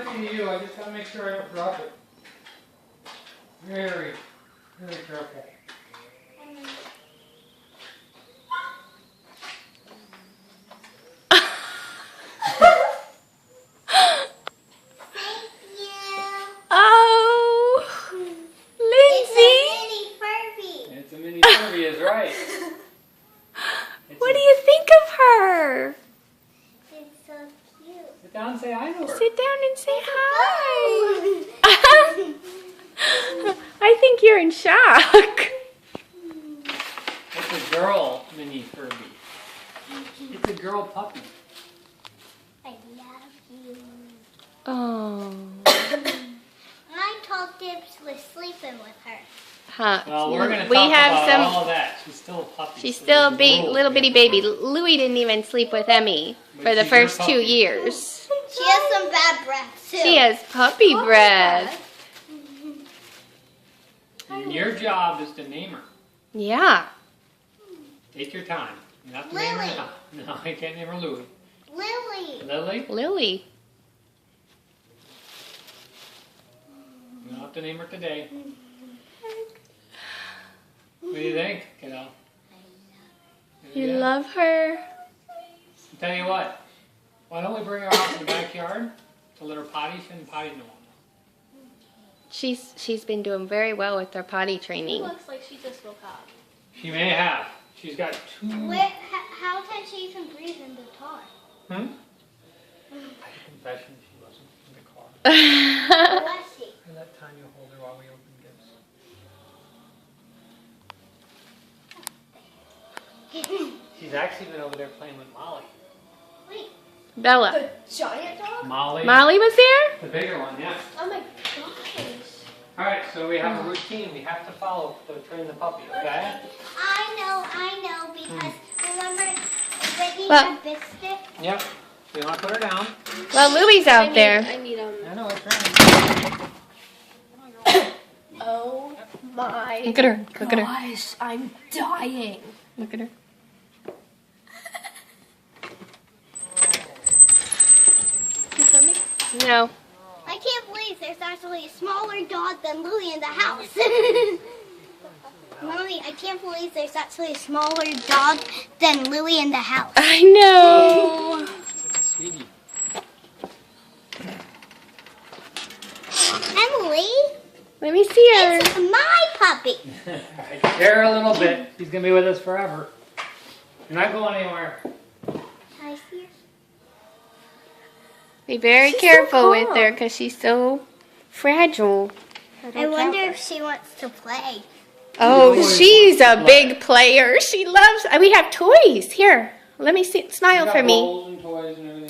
talking to you. I just gotta make sure I don't drop it. Very, very careful. Oh, Lindsey! It's a mini Furby, is right. What do you think of her? It's so cute. Sit down and say hi to her. Sit down and say hi. I think you're in shock. It's a girl mini Furby. It's a girl puppy. I love you. Oh. I told Dibs was sleeping with her. Huh. Well, we're going to We talk have about some. all of that. She's still a puppy. She's so still a there's big, rules little we bitty have to baby. follow. Louie didn't even sleep with Emmy But for the she's your first 2 puppy. years. She has some bad breath too. She has puppy breath. And your job is to name her. Yeah. Take your time. You have to name her Lily. now. No, I can't name her Louie. Lily. Lily? Lily. You don't have to name her today. What do you think, kiddo? You love her. I'll tell you what. Why don't we bring her out in the backyard to let her potty? She hasn't potty in a while. She's been doing very well with her potty It training. looks like she just woke up. She may have. She's got two. How can she even breathe in the car? Hmm? Confession, she wasn't in the car. Where was she? I let Tanya hold her while we opened gifts. She's actually been over there playing with Molly. Wait. Bella. The giant dog? Molly? Molly was there? The bigger one, yeah. Oh my gosh. Alright, so we have a routine we have to follow to train the puppy, okay? I know, because remember Brittany Well- had biscuit? Yep. So you want to put her down. Well, Louie's out there. I need I know, it's right. Oh my Look at her. Look at her. gosh, I'm dying. Look at her. You coming? No. I can't believe there's actually a smaller dog than Louie in the house. Mommy, I can't believe there's actually a smaller dog than Louie in the house. I know. Such a sweetie. Emily, Let me see her. it's my puppy. Alright, share her a little bit. She's going to be with us forever. You're not going anywhere. Can I see her? Be very She's so careful with calm. her because she's so fragile. I wonder if she wants to play. Oh, always she's wants a to big player. She loves. We have toys here. Let me see. Smile We got for me. bowls and toys and everything